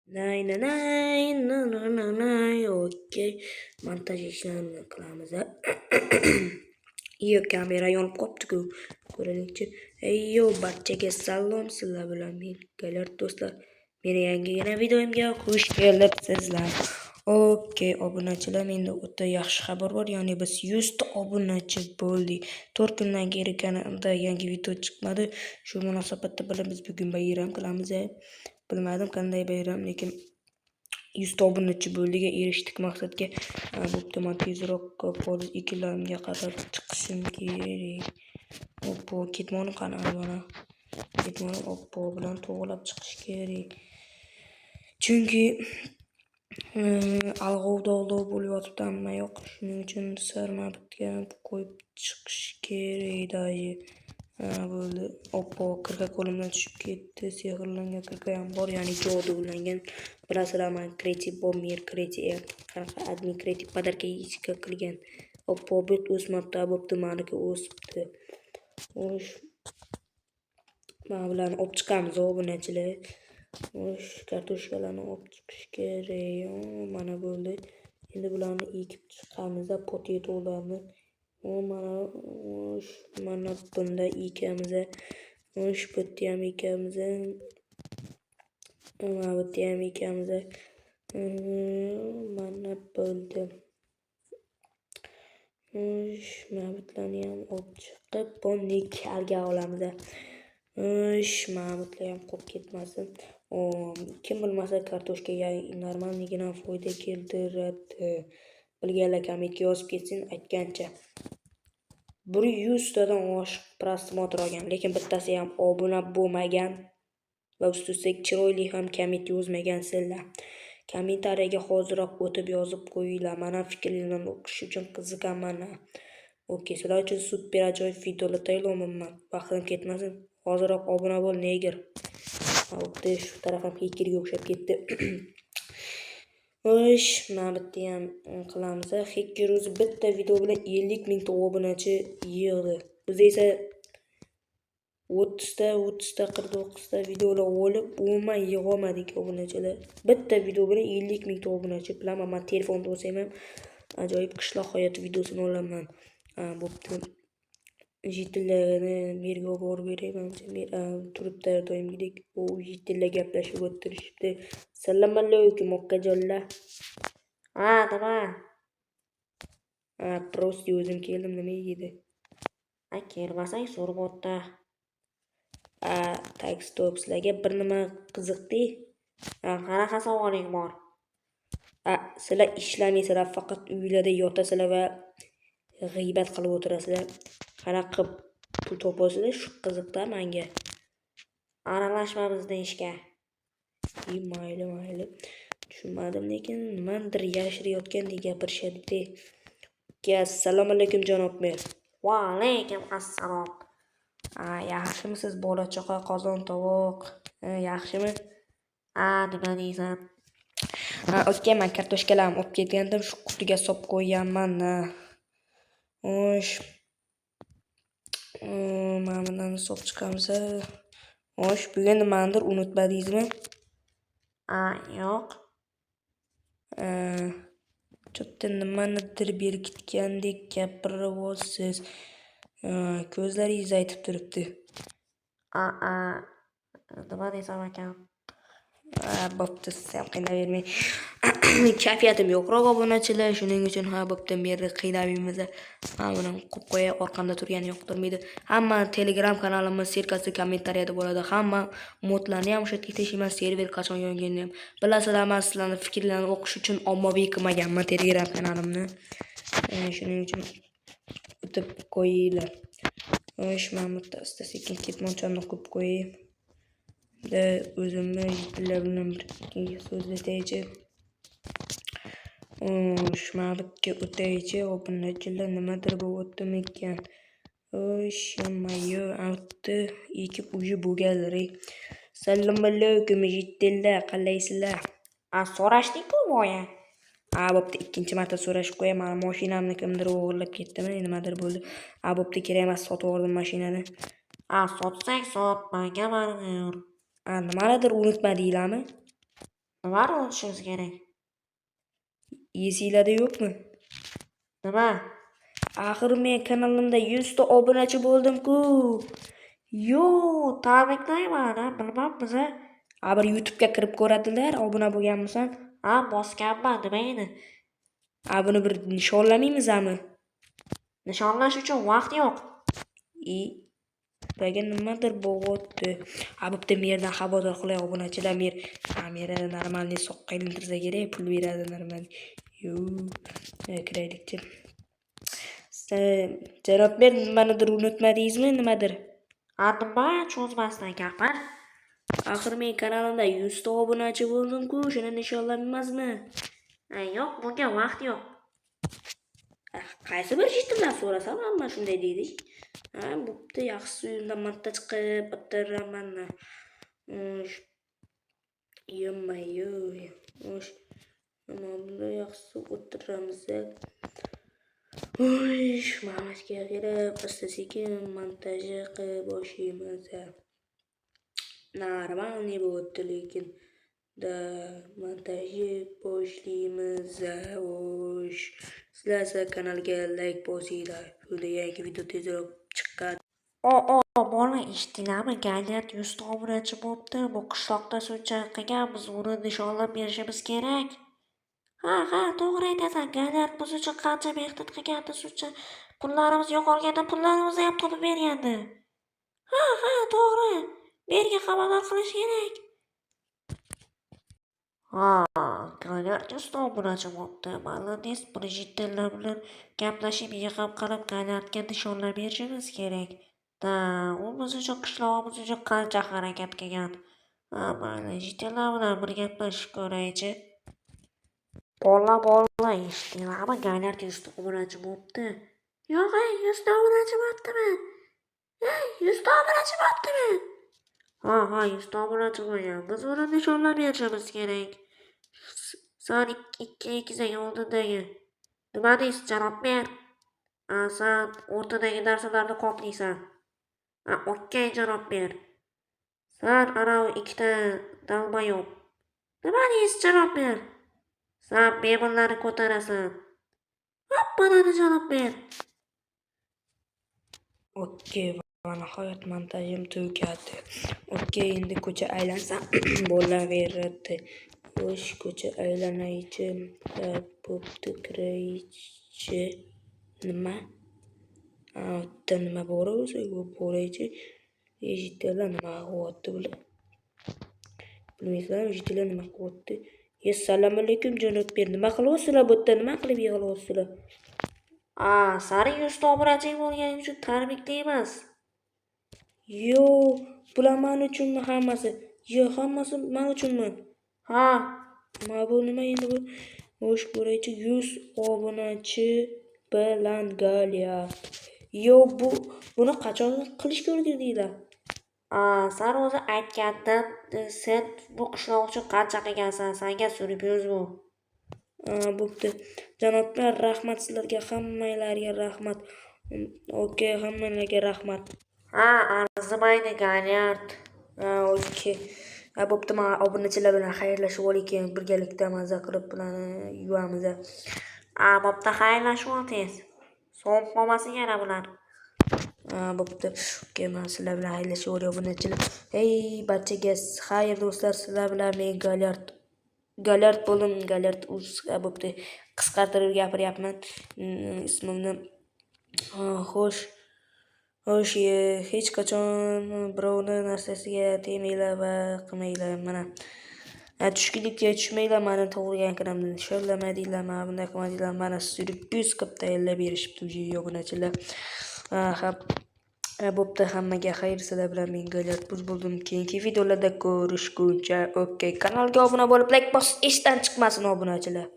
Nay nay nay nay nay nay nay. Okey. Montaj ishlarini qilamiz. Iyo kamera yonib qopti-ku. Ko'raylikchi. Yo barchaga salom, sizlar bilan men Galar do'stlar. Meni yangigina videomga xush kelibsizlar. Okey, obunachilar, menda o'ta yaxshi xabar bor. Ya'ni biz 100 ta obunachi bo'ldik. 4 kundan beri kanalda yangi video chiqmadi. Shu munosabatda bilan biz bugun bayram qilamiz. Bilmadim qanday bayram, lekin 100 ta obunachi bo'ldiga erishdik maqsadga. Bo'pti, men tezroq poliz ekinlarimga qadar chiqishim kerak. Oppo, ketmonim qani mana. Ketmonim oppo bilan to'g'rilab chiqish kerak. Chunki alg'ov-dovlov bo'lib yotibdi hamma yoq. Shuning uchun sarmabitga qo'yib chiqish kerak daji. Bo'ldi. Oppo, kirka qo'limdan tushib ketdi. Sehrlangan kirka ham bor, ya'ni jodulangan. Bilasizlar, men kreativ bomber, kreativ qanaqa admin kreativ podarka yechga qilgan. Oppo bit o'smabdi, bo'pti, meniki o'sibdi. Xo'sh. Men bilan olib chiqamiz obunachilar. Xo'sh, kartoshkalarni olib chiqish kerak. Mana bo'ldi. Endi bularni ekib chiqamiz, potetolarni. Mana bunda ekamiz. Xo'sh, bu yerda ham ekamiz. Mana bu yerda ham ekamiz. Mana bo'ldi. Xo'sh, mana bularni ham olib chiqib, buni kalga olamiz. Xo'sh, mana bular ham qolib ketmasin. Kim bilmasa kartoshkaga normalnigina foyda keltiradi. Bilganlar kommentga yozib ketsin aytgancha. 100 tadan oshiq prosmotr olgan, lekin bittasi ham obuna bo'lmagan va ustiga chiroyli ham komment yozmagansizlar. Kommentariyaga hoziroq o'tib yozib qo'yinglar. Mana fikrlarimni o'qish uchun qiziqaman. Okey, sizlar uchun super ajoyib videolar tayyorlayman. Vaqtim ketmasin. Hoziroq obuna bo'l, negir. O'qdi, shu taraf ham hekirga o'xshab ketdi. Xo'sh, mana bu yerda ham qilamiz. Heker o'zi bitta video bilan 50 ming ta obunachi yig'di. Biz esa 30 ta, 49 ta videolar olib, umuman yig'olmadik obunachilar. Bitta video bilan 50 ming ta obunachi. Bilaman, men telefonda olsam ham ajoyib qishloq hayoti videosini olaman. Bo'pti. Jitillarni merga olib berayman. Turibdi doimgidek. Jitillar gaplashib o'tirishibdi. Assalomu alaykum okajonlar. Nima? Prosti o'zim keldim, nima edi? Kelmasang so'rab o'tda. Tak stop, sizlarga bir nima qiziqdi? Qanaqa savoling bor? Sizlar ishlamaysizlar, faqat uylarda yotasizlar va g'iybat qilib o'tirasizlar. Qanaqa pul topasizlar, shu qiziqda menga. Aralashma bizning ishga. Mayli. Tushunmadim, lekin nimadir yashirayotgandek gapirishadi. Assalomu alaykum janob mer. Va alaykum assalom. Yaxshimisiz bola chaqa, qozon tovoq? Yaxshimi? Nima deysan? Okey, men kartoshkalarni olib ketgandim, shu qutiga solib qo'yganman. Xo'sh. Mana bundan solib chiqamiz. Xo'sh, bugun nimadir unutmadingizmi? Yo'q. Chotda nimanidir berkitgandek gapiryapsiz. Ko'zlaringiz aytib turibdi. Nima desam ekan? Bo'pti, sen qiynavermang. Kayfiyatim yo'qroq obunachilar, shuning uchun bo'pti, meni qiynamaymiz. Buni qo'yib qo'yay, orqamda turgani yoqtirmaydi. Hamma Telegram kanalimiz serkasi kommentariyada bo'ladi. Hamma modlarni ham o'sha tekshiman, server qachon yonganini ham. Bilasizlar, men sizlarning fikrlaringizni o'qish uchun ommaviy qilmaganman Telegram kanalimni. Shuning uchun o'tib qo'yinglar. Xo'sh, men asta-sekin ketmonchamni qo'yib qo'yay. O'zimni yigitlar bilan bir so'zlasaychi. Shmabitga o'taychi, obunachilar nimadir bo'lyaptimi ekan. Xo'sh, mayo avtni ekib uyi bo'lganlar. Assalomu alaykum yigitlar, qalaysizlar? So'rashdik-ku boya. Bo'pti, ikkinchi marta so'rashib qo'yay. Meni mashinamni kimdir o'g'irlab ketdimi, nimadir bo'ldi. Bo'pti, kerak emas, sotib oldim mashinani. Sotsang sot, menga baribir. Nimanidir unutmadinglarmi? Nimani unutishimiz kerak? Esinglarda yo'qmi? Nima? Axir men kanalimda 100 ta obunachi bo'ldim-ku. Yo, tabriklayman, bilmabmiz. Bir YouTube'ga kirib ko'radilar, obuna bo'lganmisan? Bosganman, nima edi? Buni bir nishonlamaymizmi? Nishonlash uchun vaqt yo'q. Baga nimadir bo'g'otdi. Bitta merdan xabardor qilay obunachilar, mera normalniy soqqa aylantirsa kerak, pul beradi normal. Yo, kiraylikchi. Janob mer, nimanidir unutmadingizmi, nimadir? Nima cho'zmasdan gapir. Axir men kanalimda 100 ta obunachi bo'ldim-ku, shuni nishonlamayapsizmi? Yo'q, bunga vaqt yo'q. Qaysi bir jitimdan so'rasam hamma shunday deydi. Bo'pti, yaxshisi uyimdan marta chiqib bitiraman. Yommayo. Nima bunday yaxshisi o'tiramiz. Mamashga kelib, asta-sekin montajni qilib boshlaymiz. Normalniy bo'ldi, lekin montajni boshlaymiz. Sizlar kanalga like bosinglar. Shunda yangi video tezroq chiqadi. Bola eshitdinglarmi? Galyard 100 ta obunachi bo'pti. Bu qishloqda shunchalik qilganmiz, uni nishonlab berishimiz kerak. Ha, to'g'ri aytasan. Galyard biz uchun qancha mehnat qilgandi, shuncha pullarimiz yo'qolganda pullarimizni ham topib bergandi. Ha, to'g'ri. Berga xabardor qilish kerak. Galyard 100 ta obunachi bo'pti. Молодец, Brejitlar bilan gaplashib, yig'ib qilib Galyardga nishonlab berishimiz kerak. U biz uchun qishlog'imiz uchun qancha harakat qilgan. Brejitlar bilan bir gaplashib ko'raychi. Bola eshitdinglarmi? Galyard 100 ta obunachi bo'pti. Yo'q, 100 ta obunachi bo'ptimi? 100 ta obunachi bo'ptimi? Ha, 100 ta obunachi bo'lgan. Biz uni nishonlab berishimiz kerak. Sen ikki egizak oldindagi. Nima deysiz, janob mer? Sen o'rtadagi narsalarni qoplaysan. Okey, janob mer. Sen anavi ikkita dalmayob. Nima deysiz, janob mer? Sen mebellarni ko'tarasan. Mana janob mer. Okey, va nihoyat montajim tugadi. Okey, endi ko'cha aylansam bo'laveradi. Ko'cha aylanaychi. Bo'pti, kiraychi. Nima? Bitta nima bor o'zi, boraychi. Eshitdilar nima qilyapti bular? Bilmaysizlarmi, eshitdilar nima qilyapti? Assalomu alaykum janob mer. Nima qilyapsizlar bu yerda? Nima qilib yig'layapsizlar? Sari 100 ta obunachi bo'lganing uchun tabriklaymiz. Yo, bular men uchunmi hammasi? Hammasi men uchunmi? Ma bu nima endi bu? Xo'sh, ko'raychi, 100 obunachi bilan Galyard. Yo, buni qachon qilishga o'rgandinglar? Sen o'zi aytgandin, sen bu qishloq uchun qancha qilgansan, senga surpriz bu. Bo'pti. Janoblar, rahmat sizlarga, hammanglarga rahmat. Okey, hammanglarga rahmat. Arzimaydi Galyard. Okey. Bo'pti, men obunachilar bilan xayrlashib olaykin, birgalikda maza qilib bilan yuvamiz. Bo'pti, xayrlashib olsangiz. So'm qolmasin yana bular. Bo'pti. Okey, men sizlar bilan xayrlashib olay obunachilar. Hey, barchaga xayr do'stlar, sizlar bilan men Galyard bo'ldim. Galyard bo'pti. Qisqartirib gapiryapman ismimni. Xo'sh, hech qachon birovni narsasiga tegmanglar va qilmanglar. Mana tushkunlikka tushmanglar, meni tug'ilgan kunimni nishonlamadinglar, mana bunday qilmadinglar, mana syurpriz qilib tayyorlab berishibdi obunachilar. Bo'pti, hammaga xayr, sizlar bilan men Galyard bo'ldim. Keyingi videolarda ko'rishguncha, okey, kanalga obuna bo'lib, like bosib, esdan chiqmasin obunachilar.